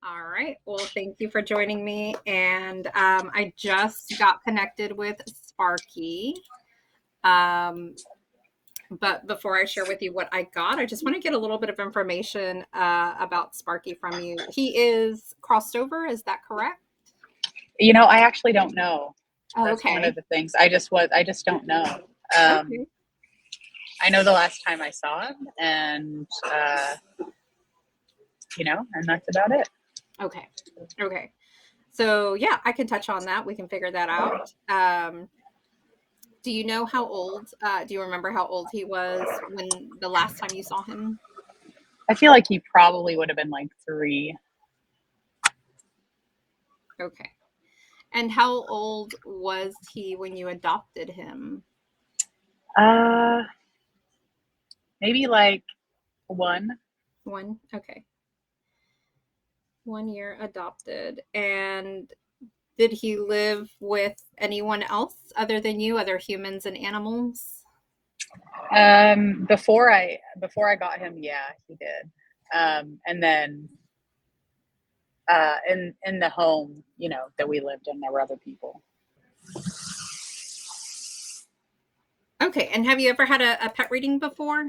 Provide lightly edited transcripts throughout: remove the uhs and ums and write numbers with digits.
All right. Well, thank you for joining me. And I just got connected with Sparky. Um, but before I share with you what I got, I just want to get a little bit of information about Sparky from you. He is crossed over. Is that correct? I actually don't know. Oh, That's one of okay. the things. I just don't know. Um, Okay. I know the last time I saw him, and and that's about it. Okay. Okay. So, yeah, I can touch on that. We can figure that out. Do you know how old, do you remember how old he was when the last time you saw him? I feel like he probably would have been like 3. Okay. And how old was he when you adopted him? Uh, Maybe like 1. One. Okay. 1 year adopted. And did he live with anyone else other than you, other humans and animals? Before I got him, yeah, he did. And then in the home, that we lived in, there were other people. Okay. And have you ever had a pet reading before?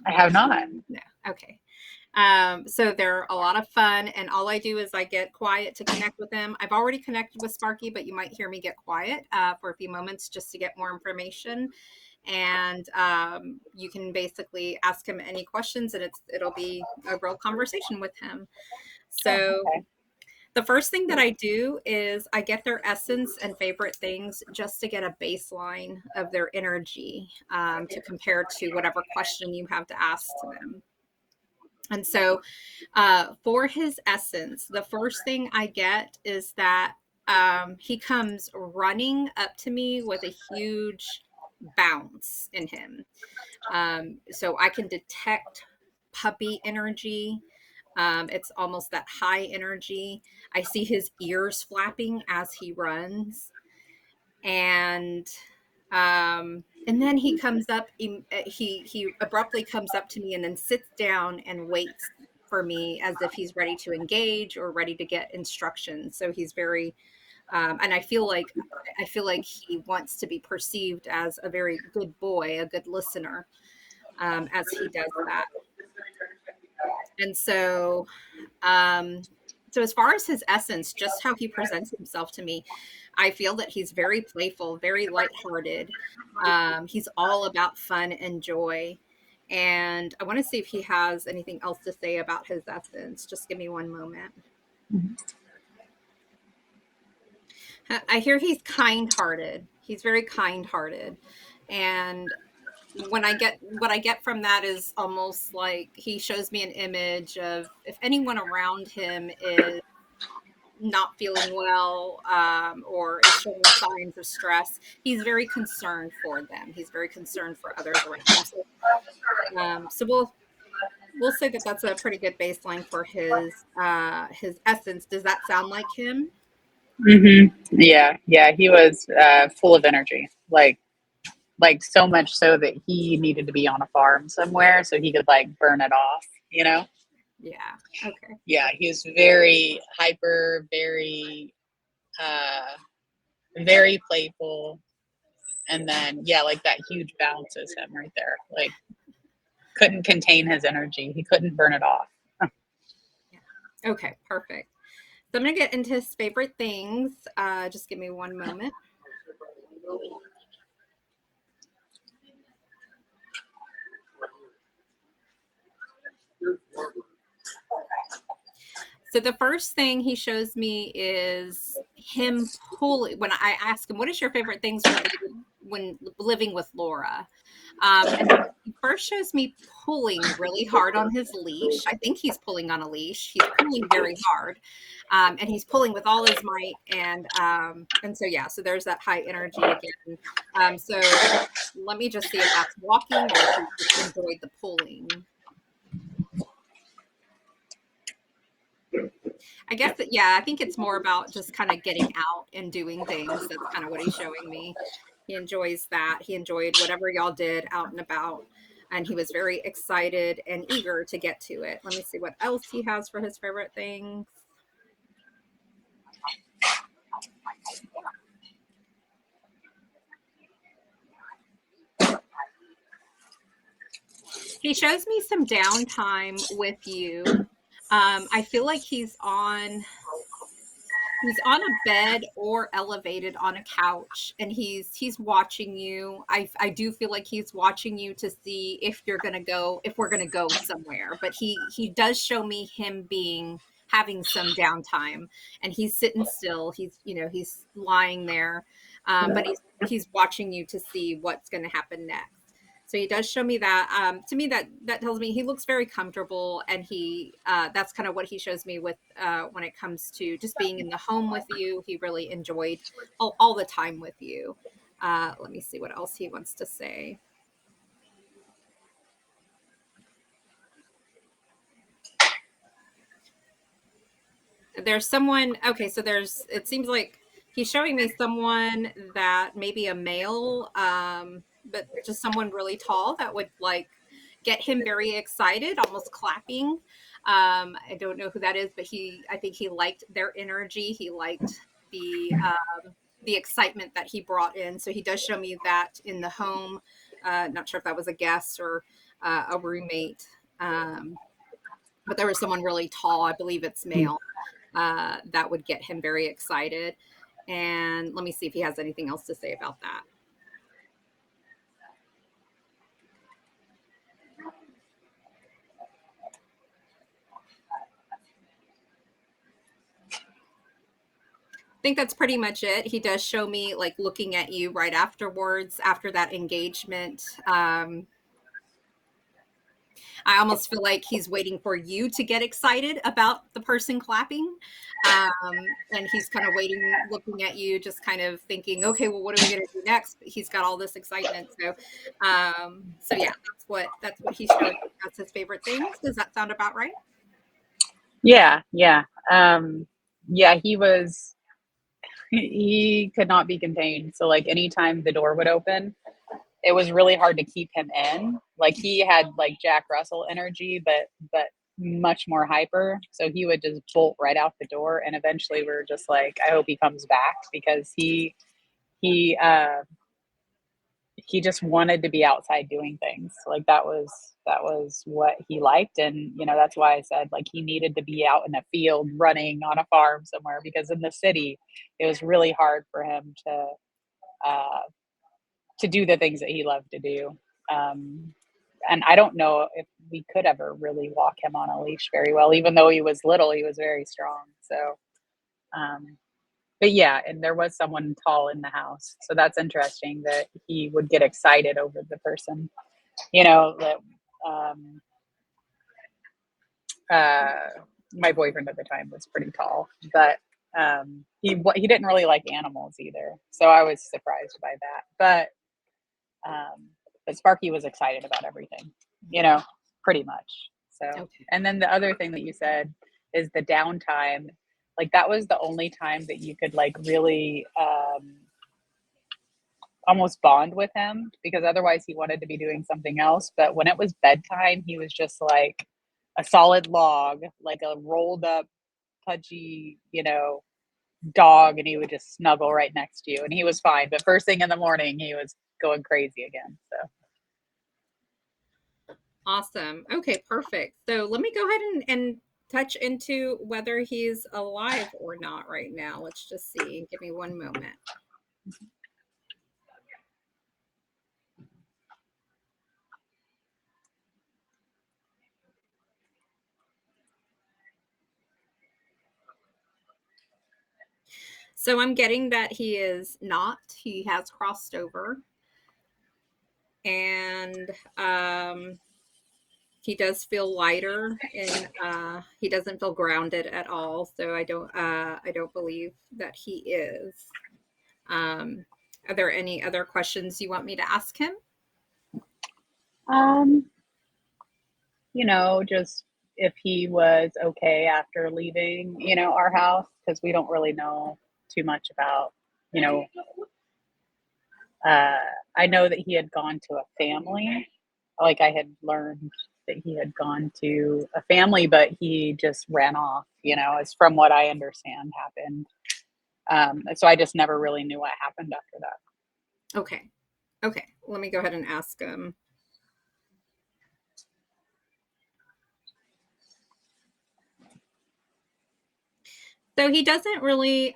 I have not. No. Okay. So they're a lot of fun, and all I do is I get quiet to connect with them. I've already connected with Sparky, but you might hear me get quiet for a few moments just to get more information. And you can basically ask him any questions, and it'll be a real conversation with him. Oh, So okay. the first thing that I do is I get their essence and favorite things just to get a baseline of their energy to compare to whatever question you have to ask to them. And so, for his essence, the first thing I get is that he comes running up to me with a huge bounce in him. So I can detect puppy energy. It's almost that high energy. I see his ears flapping as he runs, and then he comes up. He abruptly comes up to me and then sits down and waits for me as if he's ready to engage or ready to get instructions. So he's very and I feel like he wants to be perceived as a very good boy, a good listener, as he does that. And um, so as far as his essence, just how he presents himself to me, I feel that he's very playful, very lighthearted. He's all about fun and joy. And I want to see if he has anything else to say about his essence. Just give me one moment. I hear he's kind-hearted. He's very kind-hearted. And what I get from that is almost like he shows me an image of if anyone around him is not feeling well or is showing signs of stress, he's very concerned for them. He's very concerned for others around him. So we'll say that that's a pretty good baseline for his essence. Does that sound like him? Yeah, yeah. He was full of energy, like so much so that he needed to be on a farm somewhere so he could like burn it off. Yeah. Okay. Yeah, he was very hyper, uh, very playful, and then yeah, like that huge bounce is him right there. Like couldn't contain his energy. He couldn't burn it off. Yeah. Okay. Perfect. So I'm gonna get into his favorite things. Just give me one moment. So the first thing he shows me is him pulling. When I ask him, "What is your favorite things when living with Laura?" And he first shows me pulling really hard on his leash. I think he's pulling on a leash. He's pulling very hard, and he's pulling with all his might. And so yeah, so there's that high energy again. So let me just see if that's walking or if he just enjoyed the pulling. I guess that, yeah, I think it's more about just kind of getting out and doing things. That's kind of what he's showing me. He enjoys that. He enjoyed whatever y'all did out and about. And he was very excited and eager to get to it. Let me see what else he has for his favorite things. He shows me some downtime with you. I feel like he's on a bed or elevated on a couch, and he's watching you. I do feel like he's watching you to see if we're gonna go somewhere. But he does show me him being having some downtime, and he's sitting still. He's lying there, but he's watching you to see what's going to happen next. So he does show me that. To me, that tells me he looks very comfortable, and he that's kind of what he shows me with when it comes to just being in the home with you. He really enjoyed all the time with you. Let me see what else he wants to say. There's someone. Okay, so it seems like he's showing me someone that maybe a male, but just someone really tall that would like get him very excited, almost clapping. I don't know who that is, but I think he liked their energy. He liked the excitement that he brought in. So he does show me that in the home. Not sure if that was a guest or a roommate, but there was someone really tall. I believe it's male, that would get him very excited. And let me see if he has anything else to say about that. I think that's pretty much it. He does show me like looking at you right afterwards, after that engagement. I almost feel like he's waiting for you to get excited about the person clapping. And he's kind of waiting, looking at you, just kind of thinking, okay, well, what are we going to do next? He's got all this excitement. So yeah, that's what he's showing. That's his favorite things. Does that sound about right? Yeah, yeah. Yeah, he could not be contained. So like anytime the door would open, it was really hard to keep him in. Like he had like Jack Russell energy, but much more hyper. So he would just bolt right out the door. And eventually we were just like, I hope he comes back, because he he just wanted to be outside doing things. Like that was what he liked. And that's why I said like he needed to be out in a field running on a farm somewhere, because in the city it was really hard for him uh to do the things that he loved to do. Um, and I don't know if we could ever really walk him on a leash very well. Even though he was little, he was very strong. So, um, but yeah, and there was someone tall in the house. So that's interesting that he would get excited over the person, that um, uh, my boyfriend at the time was pretty tall, but he didn't really like animals either. So I was surprised by that. But Sparky was excited about everything, pretty much. So, Okay. and then the other thing that you said is the downtime. Like that was the only time that you could like really almost bond with him, because otherwise he wanted to be doing something else. But when it was bedtime, he was just like a solid log, like a rolled up, pudgy, dog, and he would just snuggle right next to you and he was fine. But first thing in the morning, he was going crazy again. So Awesome. Okay, perfect. So let me go ahead and touch into whether he's alive or not right now. Let's just see. Give me one moment. So I'm getting that he is not. He has crossed over. And he does feel lighter, and he doesn't feel grounded at all. So I don't believe that he is. Um, are there any other questions you want me to ask him? um just if he was okay after leaving, our house, because we don't really know too much about, you know, uh, I know that he had gone to a family. Like I had learned that he had gone to a family, but he just ran off, is from what I understand happened. So I just never really knew what happened after that. Okay. Okay. Let me go ahead and ask him. So he doesn't really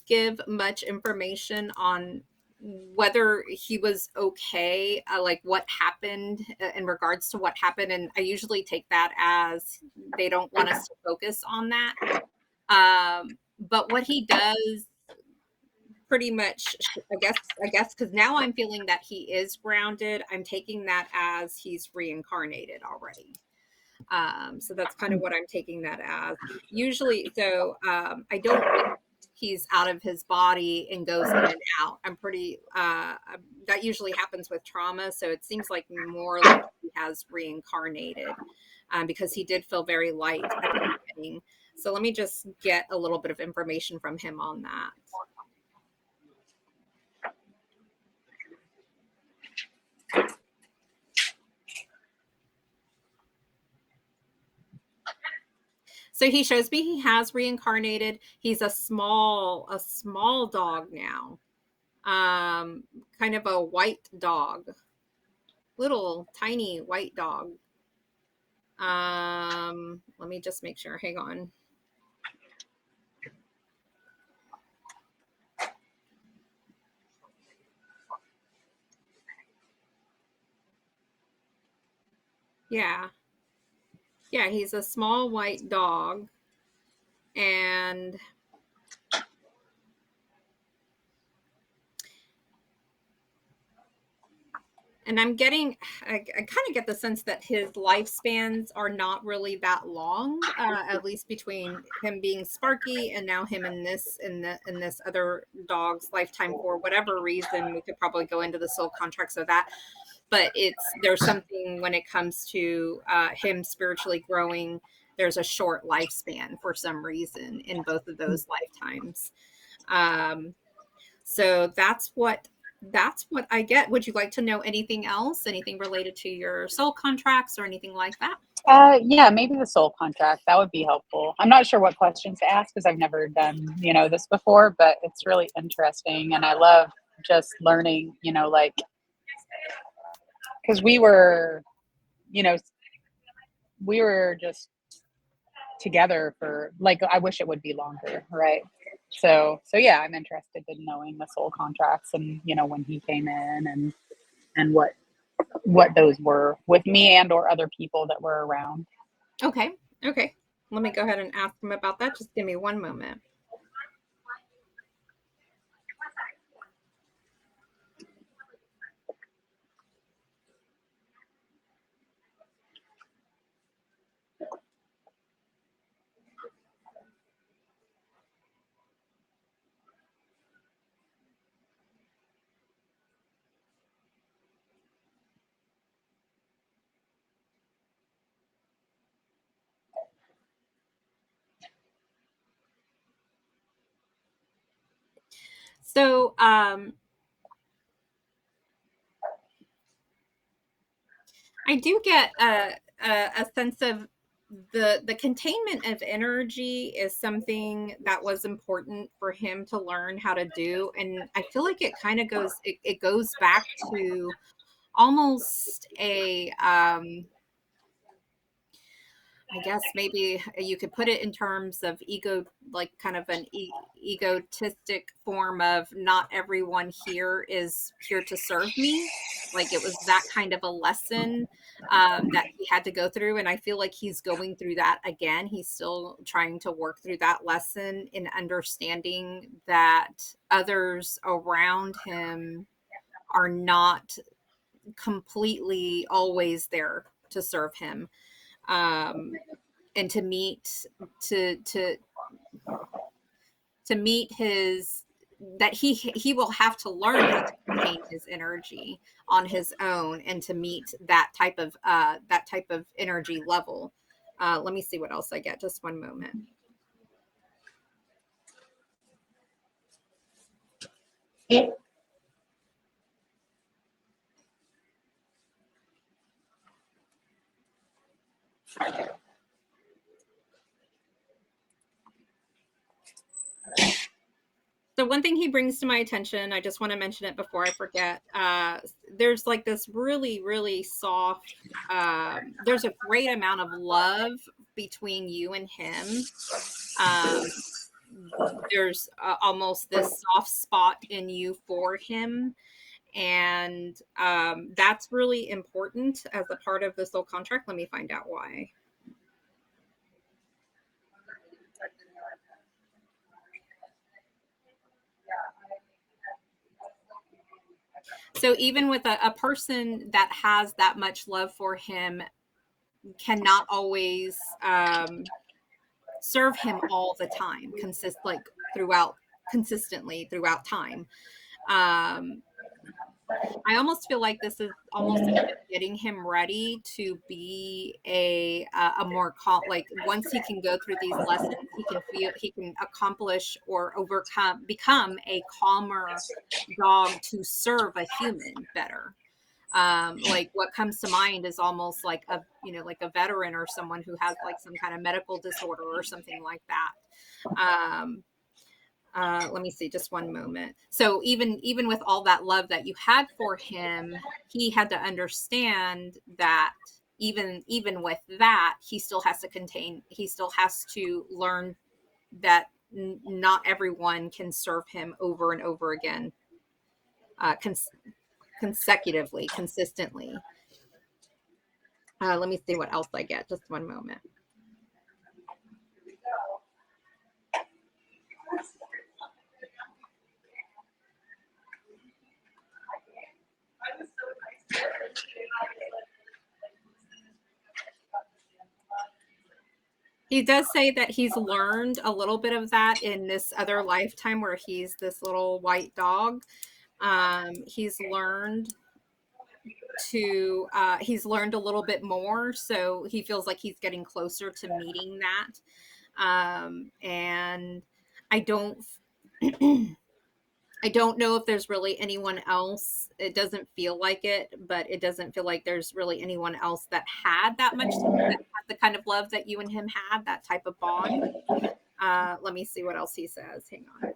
give much information on whether he was okay, like what happened in regards to what happened. And I usually take that as they don't want us to focus on that. But what he does pretty much, I guess, because now I'm feeling that he is grounded. I'm taking that as he's reincarnated already. So that's kind of what I'm taking that as. Usually, so I don't think he's out of his body and goes in and out. I'm pretty, that usually happens with trauma. So it seems like more like he has reincarnated because he did feel very light at the beginning. So let me just get a little bit of information from him on that. So he shows me he has reincarnated. He's a small dog now. Kind of a white dog, little tiny white dog. Let me just make sure. Hang on. Yeah. Yeah, he's a small white dog. And I kind of get the sense that his lifespans are not really that long, at least between him being Sparky and now him in this other dog's lifetime. For whatever reason, we could probably go into the soul contracts of that, but there's something when it comes to him spiritually growing. There's a short lifespan for some reason in both of those lifetimes. Um, so that's what I get. Would you like to know anything else? Anything related to your soul contracts or anything like that? Yeah, maybe the soul contract. That would be helpful. I'm not sure what questions to ask because I've never done, this before, but it's really interesting. And I love just learning, like, because you know, we were just together for like, I wish it would be longer, right? So yeah, I'm interested in knowing the soul contracts and, when he came in and what those were with me and or other people that were around. Okay. Okay. Let me go ahead and ask him about that. Just give me one moment. So, I do get a sense of the containment of energy is something that was important for him to learn how to do, and I feel like it kind of it goes back to almost a I guess maybe you could put it in terms of ego, like kind of an egotistic form of not everyone here is here to serve me. Like it was that kind of a lesson that he had to go through. And I feel like he's going through that again. He's still trying to work through that lesson in understanding that others around him are not completely always there to serve him. And to to to meet his that he will have to learn how to contain his energy on his own and to meet that type of energy level. Let me see what else I get. Just one moment. So one thing he brings to my attention, I just want to mention it before I forget. There's like this really, really soft. There's a great amount of love between you and him. Um, there's almost this soft spot in you for him, and that's really important as a part of the soul contract. Let me find out why. So even with a person that has that much love for him, cannot always serve him all the time, consistently throughout time. Um, I almost feel like this is almost kind of getting him ready to be a more like once he can go through these lessons, he can accomplish or overcome become a calmer dog to serve a human better. Like what comes to mind is almost like like a veteran or someone who has like some kind of medical disorder or something like that. um, let me see, just one moment. So even with all that love that you had for him, he had to understand that even with that, he still has to learn that not everyone can serve him over and over again, uh, cons- consecutively, consistently. Let me see what else I get. Just one moment. He does say that he's learned a little bit of that in this other lifetime where he's this little white dog. He's learned a little bit more, so he feels like he's getting closer to meeting that. And I don't I don't know if there's really anyone else. It doesn't feel like it, but it doesn't feel like there's really anyone else that had that had the kind of love that you and him had, that type of bond. Let me see what else he says. Hang on.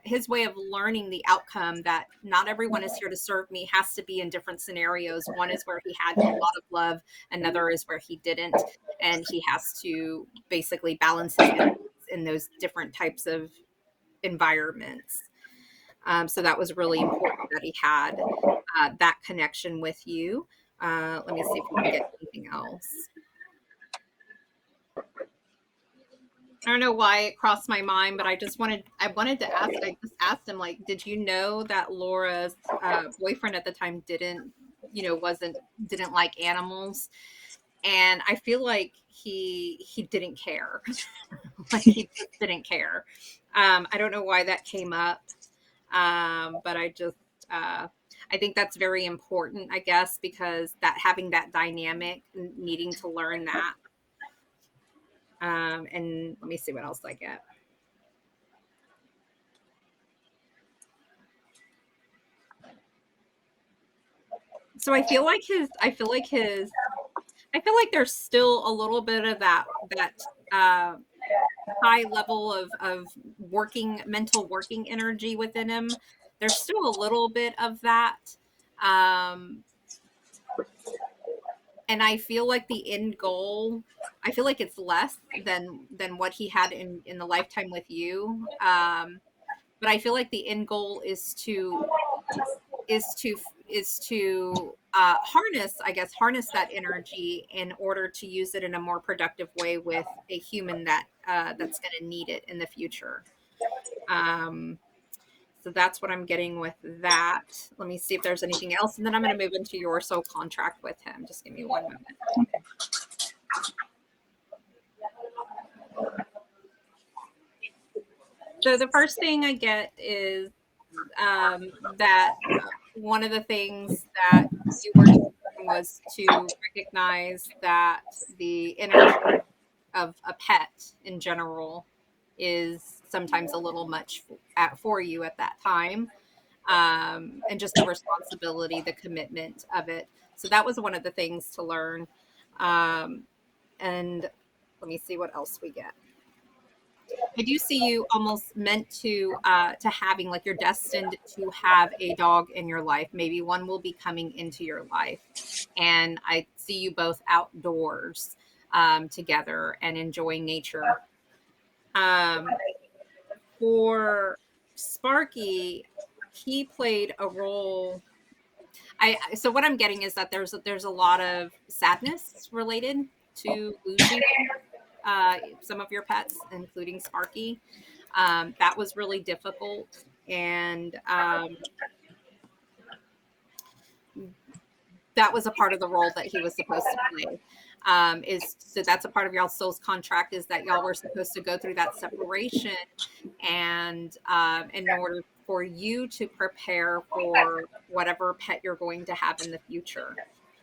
His way of learning the outcome that not everyone is here to serve me has to be in different scenarios. One is where he had a lot of love, another is where he didn't, and he has to basically balance his energies in those different types of environments. So that was really important that he had that connection with you. Let me see if we can get anything else. I don't know why it crossed my mind, but I wanted to ask. I just asked him, like, did you know that Laura's boyfriend at the time wasn't didn't like animals? And I feel like he didn't care. Like he just didn't care. I don't know why that came up, but I think that's very important, I guess, because that having that dynamic, needing to learn that. And let me see what else I get. So I feel like there's still a little bit of that uh, high level of mental working energy within him. There's still a little bit of that. Um, and I feel like the end goal, I feel like it's less than what he had in the lifetime with you. But I feel like the end goal is to harness that energy in order to use it in a more productive way with a human that's going to need it in the future. Um, so that's what I'm getting with that. Let me see if there's anything else, and then I'm going to move into your soul contract with him. Just give me one moment. So the first thing I get is that one of the things that you were doing was to recognize that the energy of a pet in general is sometimes a little much for you at that time, and just the responsibility, the commitment of it. So that was one of the things to learn. And Let me see what else we get. I do see you almost meant to having, like, you're destined to have a dog in your life. Maybe one will be coming into your life, and I see you both outdoors together and enjoying nature. Um, for Sparky, he played a role. So what I'm getting is that there's a lot of sadness related to losing some of your pets, including Sparky. That was really difficult, and that was a part of the role that he was supposed to play. Is so that's a part of y'all's soul's contract, is that y'all were supposed to go through that separation, and in order for you to prepare for whatever pet you're going to have in the future,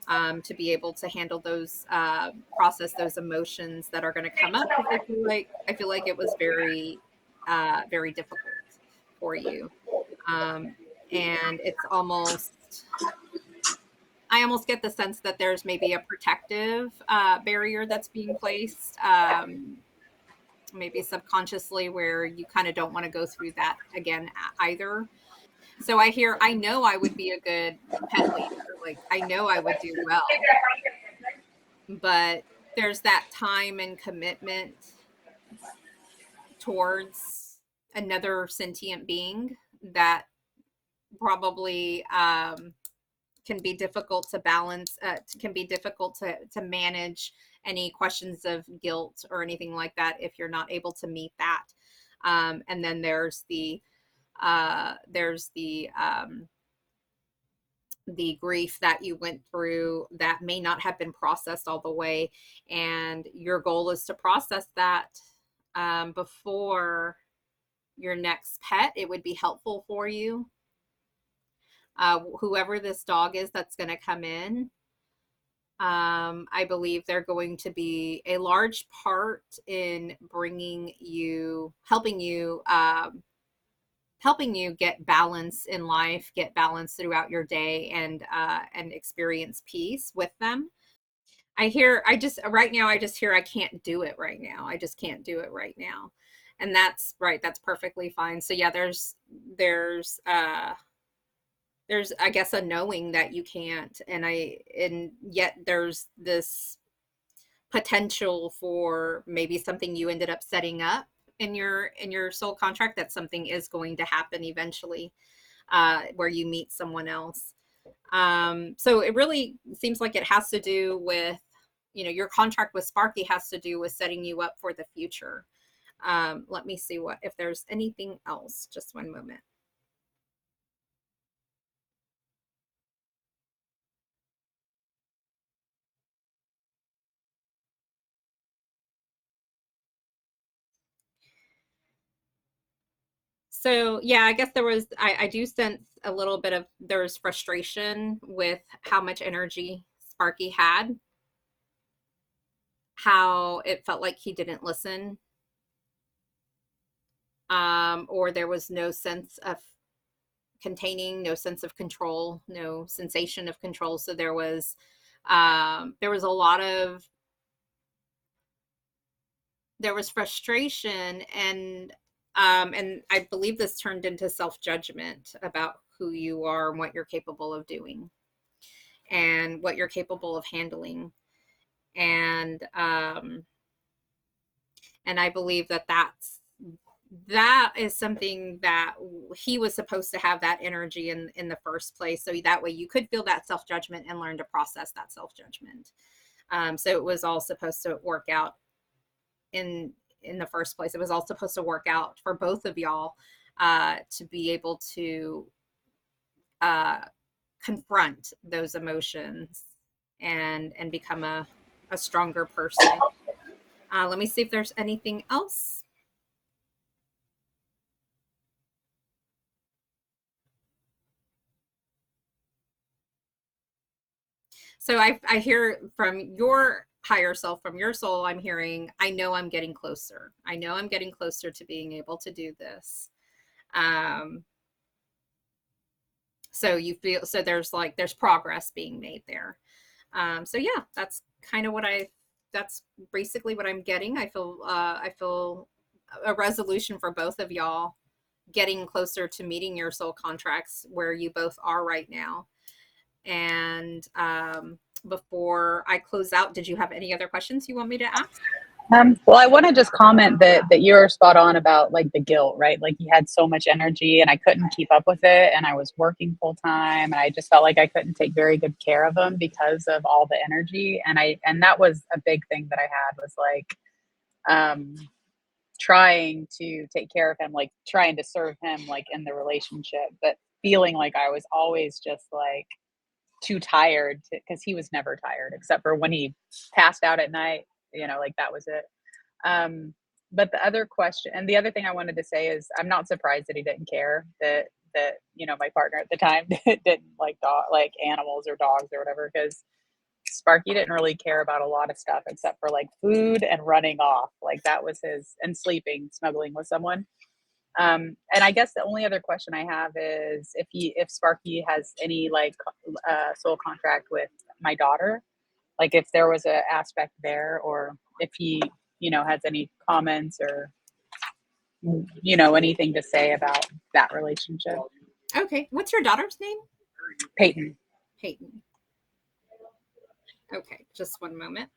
to be able to handle those, process those emotions that are going to come up. Because I feel like it was very difficult for you, um, and it's almost. I almost get the sense that there's maybe a protective barrier that's being placed, maybe subconsciously, where you kind of don't want to go through that again either. So I know I would be a good pet leader. Like, I know I would do well, but there's that time and commitment towards another sentient being that probably can be difficult to balance, can be difficult to manage any questions of guilt or anything like that if you're not able to meet that. And then there's the grief that you went through that may not have been processed all the way, and your goal is to process that before your next pet. It would be helpful for you, whoever this dog is that's going to come in. I believe they're going to be a large part in helping you get balance in life, get balance throughout your day, and experience peace with them. I just right now, I just hear, I can't do it right now. I just can't do it right now. And that's right. That's perfectly fine. So yeah, there's I guess a knowing that you can't, and yet there's this potential for maybe something you ended up setting up in your soul contract, that something is going to happen eventually, where you meet someone else. So it really seems like it has to do with, your contract with Sparky has to do with setting you up for the future. Let me see if there's anything else. Just one moment. So yeah, I guess I do sense a little bit of, there's frustration with how much energy Sparky had, how it felt like he didn't listen, or there was no sense of containing, no sense of control, no sensation of control. So there was a lot of there was frustration, and I believe this turned into self-judgment about who you are and what you're capable of doing and what you're capable of handling. And I believe that is something that he was supposed to have, that energy in the first place, so that way you could feel that self-judgment and learn to process that self-judgment. So it was all supposed to work out in the first place. It was all supposed to work out for both of y'all, to be able to uh, confront those emotions and become a stronger person. Let me see if there's anything else. So I hear from your higher self, from your soul, I'm hearing, I know I'm getting closer. I know I'm getting closer to being able to do this. Um, so you feel, so there's progress being made there. So yeah, that's kind of what I that's basically what I'm getting. I feel a resolution for both of y'all getting closer to meeting your soul contracts where you both are right now. And before I close out, did you have any other questions you want me to ask? Well, I want to just comment that you're spot on about like the guilt, right? Like you had so much energy and I couldn't keep up with it, and I was working full time, and I just felt like I couldn't take very good care of him because of all the energy. And that was a big thing that I had, was like um, trying to take care of him, like trying to serve him like in the relationship, but feeling like I was always just like too tired, because he was never tired except for when he passed out at night, like that was it. um, but the other question, and the other thing I wanted to say is, I'm not surprised that he didn't care, that my partner at the time didn't like like animals or dogs or whatever, because Sparky didn't really care about a lot of stuff except for like food and running off. Like that was his, and sleeping, snuggling with someone. And I guess the only other question I have is if Sparky has any like soul contract with my daughter, like if there was a aspect there, or if he, has any comments or, anything to say about that relationship. Okay. What's your daughter's name? Peyton. Peyton. Okay. Just one moment.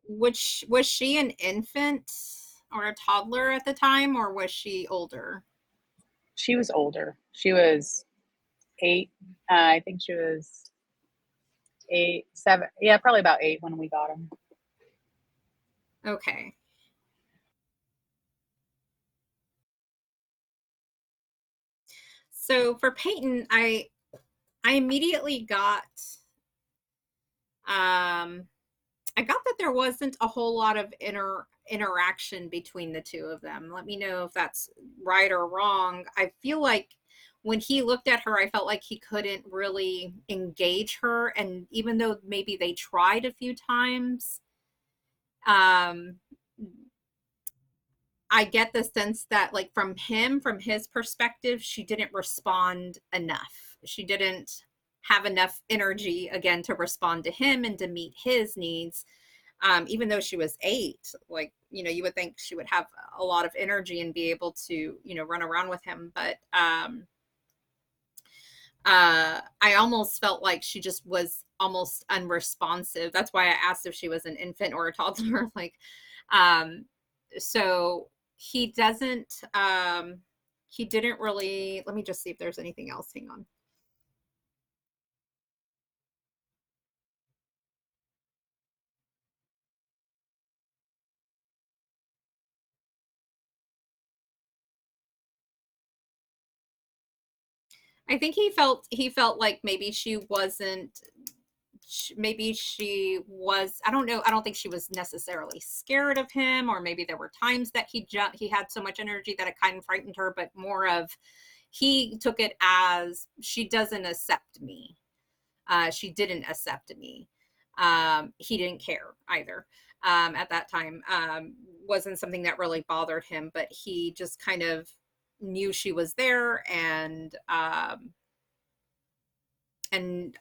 Was she an infant or a toddler at the time, or was she older? She was older. She was 8. I think she was 8, 7. Yeah, probably about 8 when we got him. Okay. So for Peyton, I immediately I got that there wasn't a whole lot of interaction between the two of them. Let me know if that's right or wrong. I feel like when he looked at her, I felt like he couldn't really engage her, and even though maybe they tried a few times, um I get the sense that, like, from his perspective, she didn't respond enough. She didn't have enough energy again to respond to him and to meet his needs. Even though she was 8, like, you would think she would have a lot of energy and be able to, run around with him. But I almost felt like she just was almost unresponsive. That's why I asked if she was an infant or a toddler. Like, um, so he doesn't, he didn't really, let me just see if there's anything else. Hang on. I think he felt like maybe she wasn't, maybe she was, I don't know, I don't think she was necessarily scared of him, or maybe there were times that he had so much energy that it kind of frightened her, but more of, he took it as, she doesn't accept me. She didn't accept me. He didn't care either. At that time, wasn't something that really bothered him, but he just kind of knew she was there, and in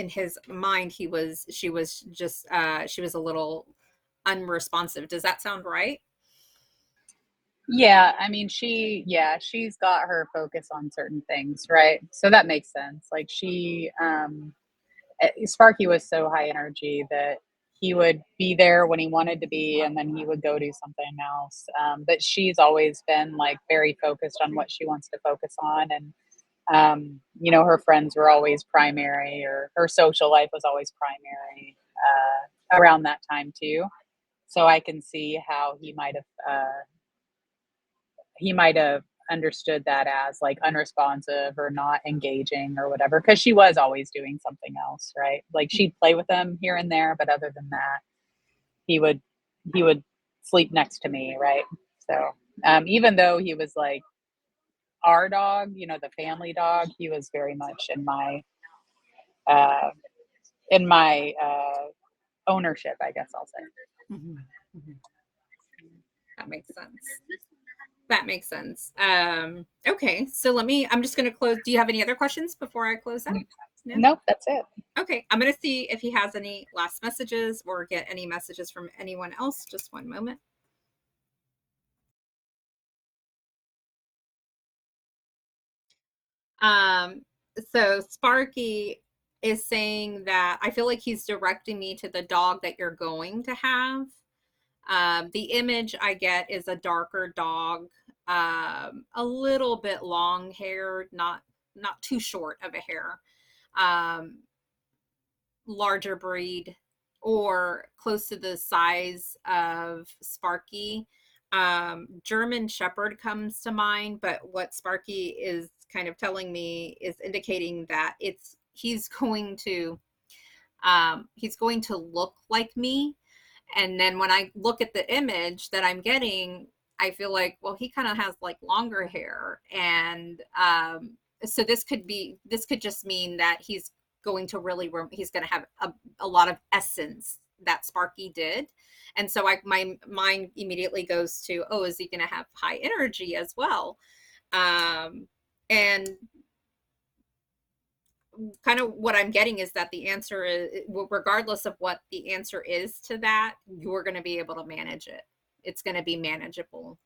his mind, she was a little unresponsive. Does that sound right? Yeah, I mean, she's got her focus on certain things, right? So that makes sense. Like Sparky was so high energy that he would be there when he wanted to be, and then he would go do something else. But she's always been like very focused on what she wants to focus on, and her friends were always primary, or her social life was always primary around that time too. So I can see how he might have understood that as like unresponsive or not engaging or whatever, because she was always doing something else, right? Like she'd play with him here and there, but other than that, he would he would sleep next to me, right? So even though he was like our dog, the family dog, he was very much uh, in my ownership, I guess I'll say. Mm-hmm. Mm-hmm. That makes sense. That makes sense. Okay, so I'm just going to close. Do you have any other questions before I close out? No? Nope, that's it. Okay, I'm going to see if he has any last messages or get any messages from anyone else. Just one moment. Um, so Sparky is saying that I feel like he's directing me to the dog that you're going to have. The image I get is a darker dog, a little bit long haired, not too short of a hair, um, larger breed, or close to the size of Sparky. German Shepherd comes to mind, but what Sparky is kind of telling me is indicating that he's going to look like me. And then when I look at the image that I'm getting, I feel like, well, he kind of has like longer hair. And so this could just mean that he's going to have a lot of essence that Sparky did. And so my mind immediately goes to, oh, is he going to have high energy as well? And kind of what I'm getting is that the answer is, regardless of what the answer is to that, you're going to be able to manage it. It's going to be manageable.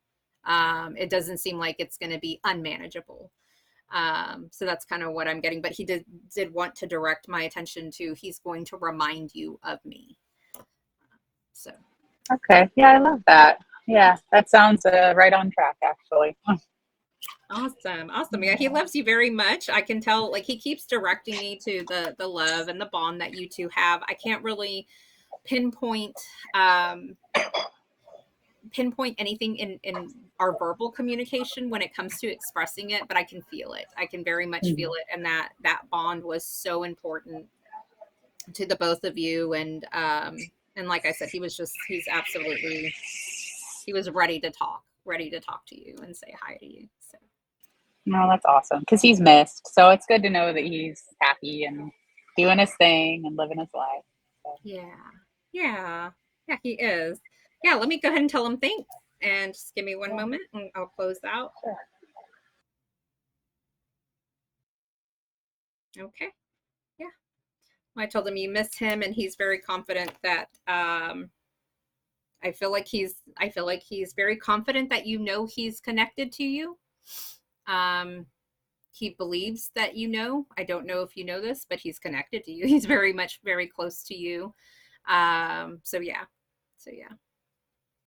It doesn't seem like it's going to be unmanageable. So that's kind of what I'm getting. But he did want to direct my attention to, he's going to remind you of me. So. Okay. Yeah, I love that. Yeah, that sounds right on track, actually. Awesome. Yeah, he loves you very much. I can tell, like, he keeps directing me to the love and the bond that you two have. I can't really pinpoint anything in our verbal communication when it comes to expressing it, but I can feel it. I can very much feel it, and that bond was so important to the both of you. And like I said, he was ready to talk to you and say hi to you. So. No, that's awesome because he's missed. So it's good to know that he's happy and doing his thing and living his life. So. Yeah, he is. Yeah, let me go ahead and tell him thanks, and just give me one moment and I'll close out. Sure. Okay. Yeah. I told him you miss him, and he's very confident that I feel like he's very confident that he's connected to you. He believes that I don't know if you know this, but he's connected to you. He's very close to you. So yeah.